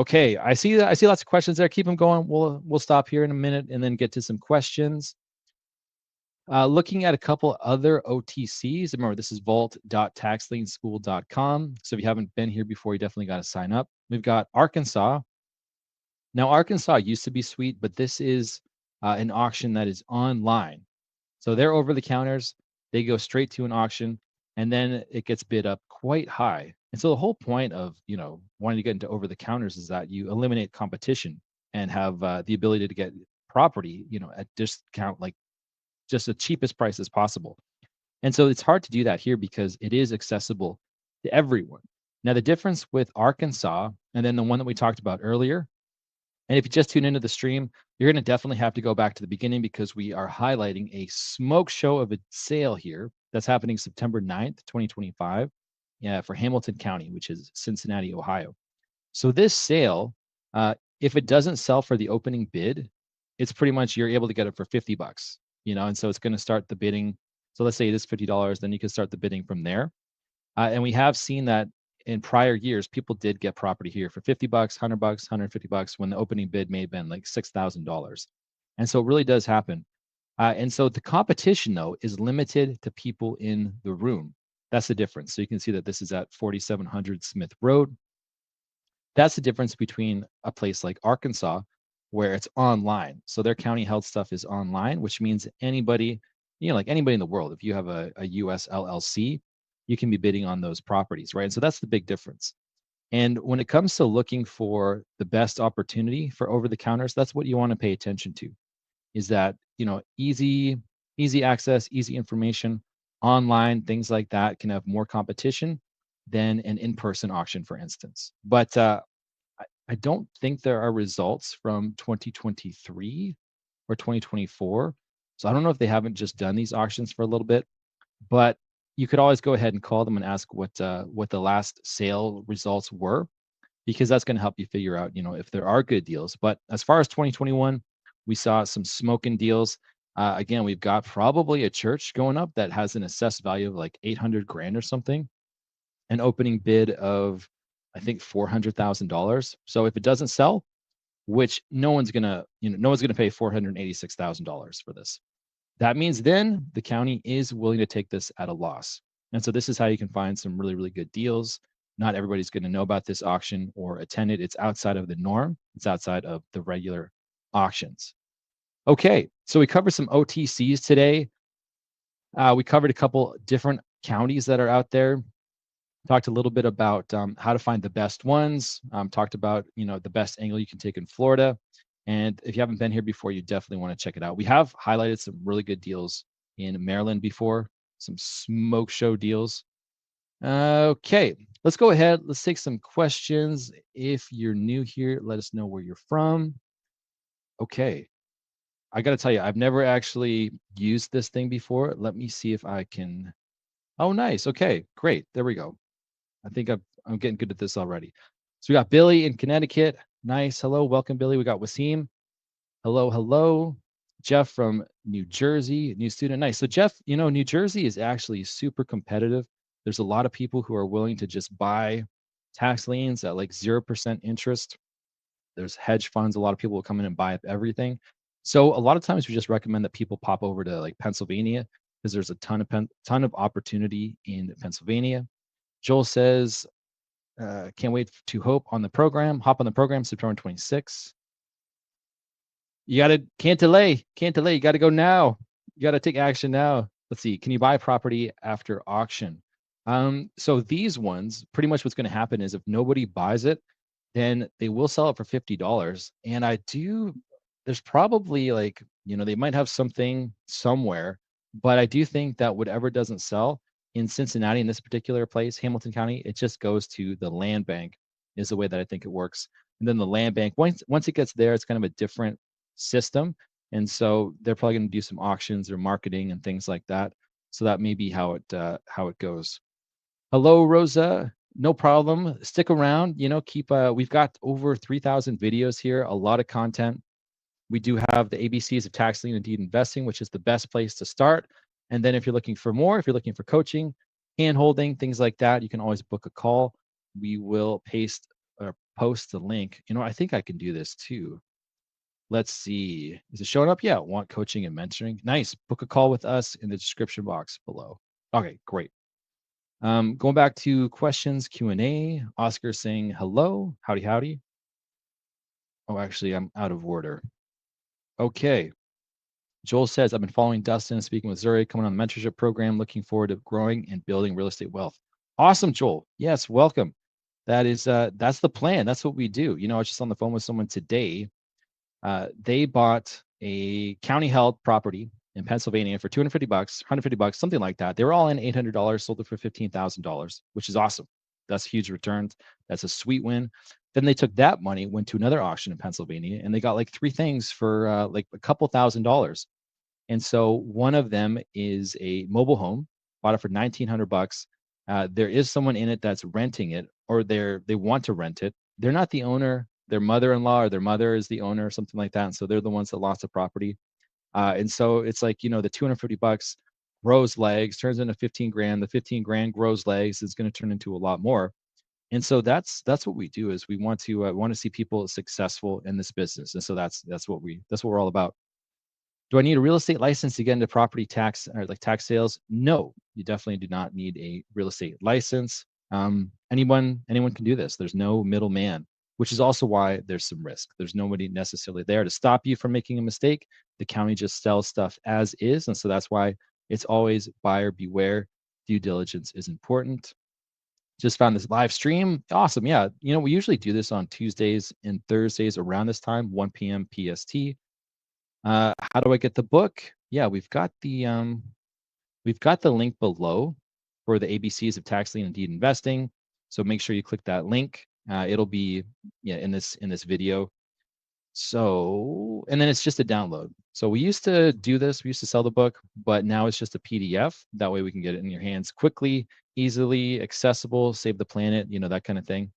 Okay, I see lots of questions there. Keep them going. We'll stop here in a minute and then get to some questions. Looking at a couple other OTCs. Remember, this is vault.taxlienschool.com. So if you haven't been here before, you definitely got to sign up. We've got Arkansas. Now, Arkansas used to be sweet, but this is an auction that is online. So they're over the counters. They go straight to an auction, and then it gets bid up quite high. And so the whole point of wanting to get into over the counters is that you eliminate competition and have the ability to get property at discount, like just the cheapest price as possible. And so it's hard to do that here because it is accessible to everyone. Now, the difference with Arkansas and then the one that we talked about earlier, and if you just tune into the stream, you're going to definitely have to go back to the beginning because we are highlighting a smoke show of a sale here that's happening September 9th, 2025, for Hamilton County, which is Cincinnati, Ohio. So this sale, if it doesn't sell for the opening bid, it's pretty much you're able to get it for $50, and so it's going to start the bidding. So let's say it is $50, then you can start the bidding from there. And we have seen that in prior years, people did get property here for $50, $100, $150 when the opening bid may have been like $6,000. And so it really does happen. And so the competition, though, is limited to people in the room. That's the difference. So you can see that this is at 4700 Smith Road. That's the difference between a place like Arkansas, where it's online. So their county health stuff is online, which means anybody, like anybody in the world, if you have a US LLC, you can be bidding on those properties, right? And so that's the big difference. And when it comes to looking for the best opportunity for over the counters, that's what you want to pay attention to, is that, easy access, easy information, online, things like that can have more competition than an in-person auction, for instance. But I don't think there are results from 2023 or 2024. So I don't know if they haven't just done these auctions for a little bit, but you could always go ahead and call them and ask what the last sale results were, because that's going to help you figure out, if there are good deals. But as far as 2021, we saw some smoking deals. Again, we've got probably a church going up that has an assessed value of like 800 grand or something, an opening bid of, I think, $400,000. So if it doesn't sell, which no one's gonna pay $486,000 for this. That means then the county is willing to take this at a loss. And so this is how you can find some really, really good deals. Not everybody's going to know about this auction or attend it. It's outside of the norm. It's outside of the regular auctions. Okay, so we covered some OTCs today. We covered a couple different counties that are out there. Talked a little bit about how to find the best ones. Talked about the best angle you can take in Florida. And if you haven't been here before, you definitely want to check it out. We have highlighted some really good deals in Maryland before, some smoke show deals. Okay, let's go ahead. Let's take some questions. If you're new here, let us know where you're from. Okay, I got to tell you, I've never actually used this thing before. Let me see if I can. Oh, nice. Okay, great. There we go. I think I'm getting good at this already. So we got Billy in Connecticut. Nice. Hello. Welcome, Billy. We got Wasim. Hello. Hello. Jeff from New Jersey, new student. Nice. So Jeff, New Jersey is actually super competitive. There's a lot of people who are willing to just buy tax liens at like 0% interest. There's hedge funds. A lot of people will come in and buy up everything. So a lot of times we just recommend that people pop over to like Pennsylvania because there's a ton of opportunity in Pennsylvania. Joel says, can't wait to hop on the program September 26th. Can't delay. You got to go now. You got to take action now. Let's see. Can you buy property after auction? So these ones, pretty much what's going to happen is if nobody buys it, then they will sell it for $50. And there's probably like, they might have something somewhere, but I do think that whatever doesn't sell in Cincinnati, in this particular place, Hamilton County, it just goes to the land bank is the way that I think it works. And then the land bank, once it gets there, it's kind of a different system. And so they're probably going to do some auctions or marketing and things like that. So that may be how it goes. Hello, Rosa. No problem. Stick around. We've got over 3,000 videos here, a lot of content. We do have the ABCs of tax lien and deed investing, which is the best place to start. And then if you're looking for more, if you're looking for coaching, hand holding, things like that, you can always book a call. We will post the link. I think I can do this too. Let's see. Is it showing up? Yeah. Want coaching and mentoring? Nice. Book a call with us in the description box below. Okay, great. Going back to questions, Q&A. Oscar saying hello. Howdy, howdy. Oh, actually, I'm out of order. Okay. Joel says, I've been following Dustin, speaking with Zuri, coming on the mentorship program, looking forward to growing and building real estate wealth. Awesome, Joel. Yes, welcome. That's the plan. That's what we do. I was just on the phone with someone today. They bought a county held property in Pennsylvania for $250, $150, something like that. They were all in $800, sold it for $15,000, which is awesome. That's huge returns. That's a sweet win. Then they took that money, went to another auction in Pennsylvania, and they got like three things for like a couple $1,000s. And so one of them is a mobile home, bought it for $1,900. There is someone in it that's renting it, or they want to rent it. They're not the owner. Their mother-in-law or their mother is the owner or something like that. And so they're the ones that lost the property. And so it's like, the $250 grows legs, turns into 15 grand. The 15 grand grows legs. It's going to turn into a lot more. And so that's what we do is we want to see people successful in this business. And so that's what we're all about. Do I need a real estate license to get into property tax or like tax sales? No, you definitely do not need a real estate license. Anyone can do this. There's no middleman, which is also why there's some risk. There's nobody necessarily there to stop you from making a mistake. The county just sells stuff as is. And so that's why it's always buyer beware. Due diligence is important. Just found this live stream. Awesome. Yeah. We usually do this on Tuesdays and Thursdays around this time, 1 p.m. PST. How do I get the book? Yeah, we've got the link below for the ABCs of tax lien and deed investing. So make sure you click that link. It'll be in this video. So, and then it's just a download. So we used to do this. We used to sell the book, but now it's just a PDF. That way we can get it in your hands quickly, easily accessible, save the planet, that kind of thing.